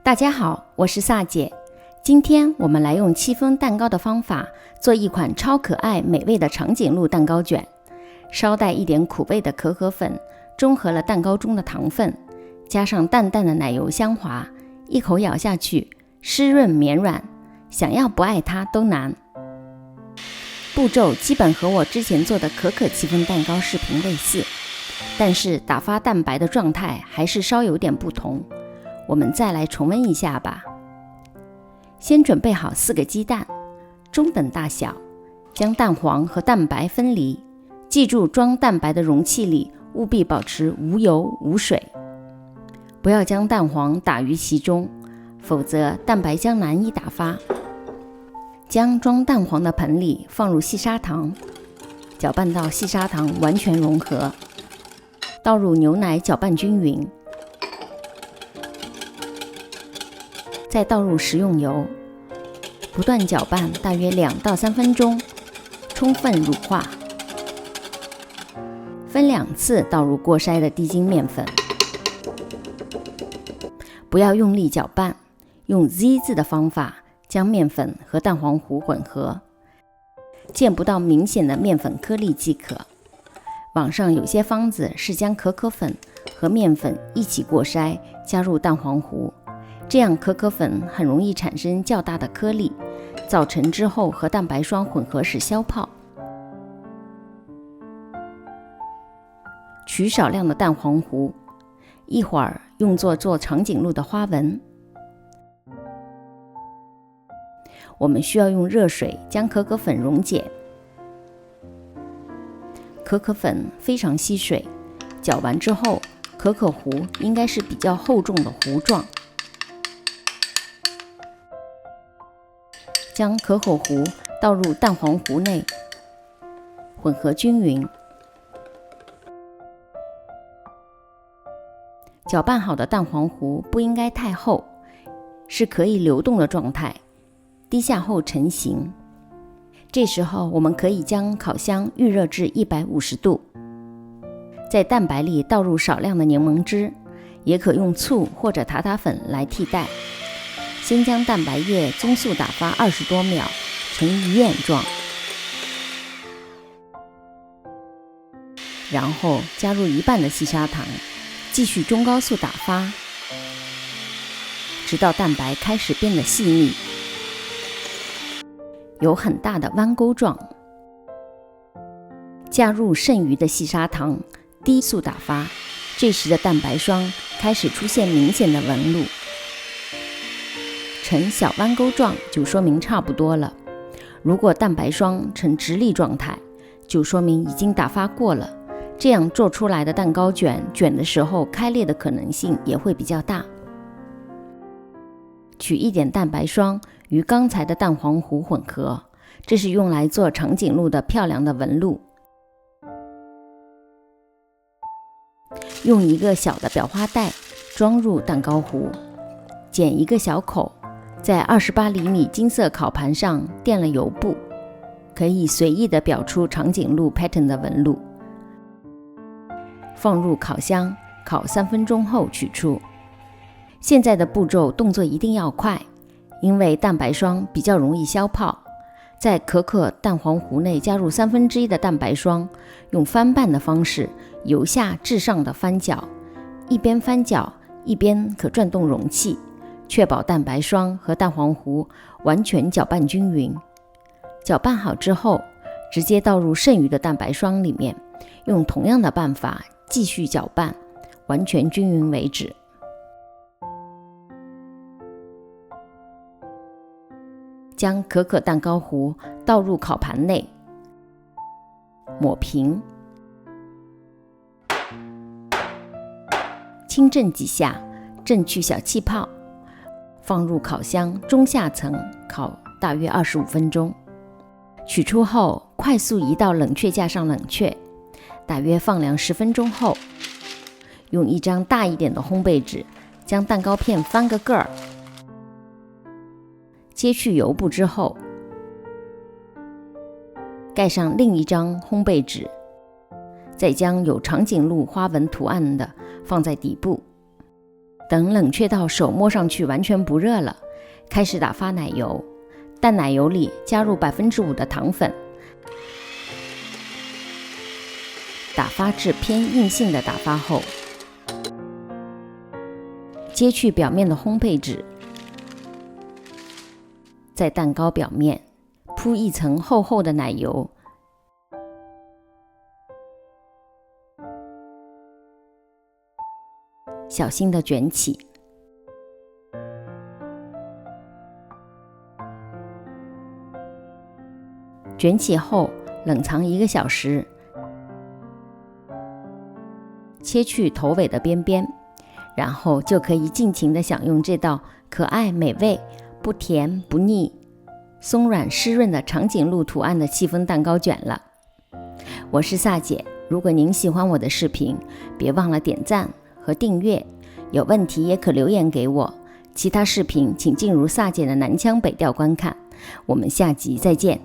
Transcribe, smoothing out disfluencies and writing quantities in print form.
大家好，我是萨姐。今天我们来用戚风蛋糕的方法做一款超可爱美味的长颈鹿蛋糕卷。稍带一点苦味的可可粉中和了蛋糕中的糖分，加上淡淡的奶油香滑，一口咬下去湿润绵软，想要不爱它都难。步骤基本和我之前做的可可戚风蛋糕视频类似，但是打发蛋白的状态还是稍有点不同。我们再来重温一下吧。先准备好4个鸡蛋，中等大小，将蛋黄和蛋白分离。记住装蛋白的容器里务必保持无油无水，不要将蛋黄打于其中，否则蛋白将难以打发。将装蛋黄的盆里放入细砂糖，搅拌到细砂糖完全融合，倒入牛奶搅拌均匀，再倒入食用油，不断搅拌大约2到3分钟，充分乳化。分2次倒入过筛的低筋面粉，不要用力搅拌，用 Z 字的方法将面粉和蛋黄糊混合，见不到明显的面粉颗粒即可。网上有些方子是将可可粉和面粉一起过筛，加入蛋黄糊，这样可可粉很容易产生较大的颗粒，造成之后和蛋白霜混合时消泡。取少量的蛋黄糊，一会儿用作长颈鹿的花纹。我们需要用热水将可可粉溶解。可可粉非常吸水，搅完之后，可可糊应该是比较厚重的糊状。将可可糊倒入蛋黄糊内，混合均匀。搅拌好的蛋黄糊不应该太厚，是可以流动的状态，低下后成型。这时候我们可以将烤箱预热至150度，在蛋白里倒入少量的柠檬汁，也可用醋或者塔塔粉来替代。先将蛋白液中速打发20多秒，成鱼眼状，然后加入1半的细砂糖，继续中高速打发，直到蛋白开始变得细腻，有很大的弯钩状。加入剩余的细砂糖，低速打发，这时的蛋白霜开始出现明显的纹路，呈小弯钩状就说明差不多了。如果蛋白霜呈直立状态，就说明已经打发过了，这样做出来的蛋糕卷的时候开裂的可能性也会比较大。取一点蛋白霜与刚才的蛋黄糊混合，这是用来做长颈鹿的漂亮的纹路。用一个小的裱花袋装入蛋糕糊，剪一个小口，在28厘米金色烤盘上垫了油布，可以随意地裱出长颈鹿 pattern 的纹路。放入烤箱烤3分钟后取出。现在的步骤动作一定要快，因为蛋白霜比较容易消泡。在可可蛋黄糊内加入1/3的蛋白霜，用翻拌的方式由下至上的翻搅，一边翻搅一边可转动容器，确保蛋白霜和蛋黄糊完全搅拌均匀。搅拌好之后，直接倒入剩余的蛋白霜里面，用同样的办法继续搅拌，完全均匀为止。将可可蛋糕糊倒入烤盘内，抹平，轻震几下，震去小气泡，放入烤箱中下层烤大约25分钟。取出后快速移到冷却架上冷却，大约放凉10分钟后，用一张大一点的烘焙纸将蛋糕片翻个个儿，揭去油布之后，盖上另一张烘焙纸，再将有长颈鹿花纹图案的放在底部，等冷却到手摸上去完全不热了，开始打发奶油。淡奶油里加入5%的糖粉，打发至偏硬性的打发后，揭去表面的烘焙纸，在蛋糕表面铺一层厚厚的奶油，小心地卷起。卷起后冷藏1个小时，切去头尾的边边，然后就可以尽情地享用这道可爱美味、不甜不腻、松软湿润的长颈鹿图案的戚风蛋糕卷了。我是萨姐，如果您喜欢我的视频，别忘了点赞和订阅，有问题也可留言给我，其他视频请进入萨姐的南腔北调观看。我们下集再见。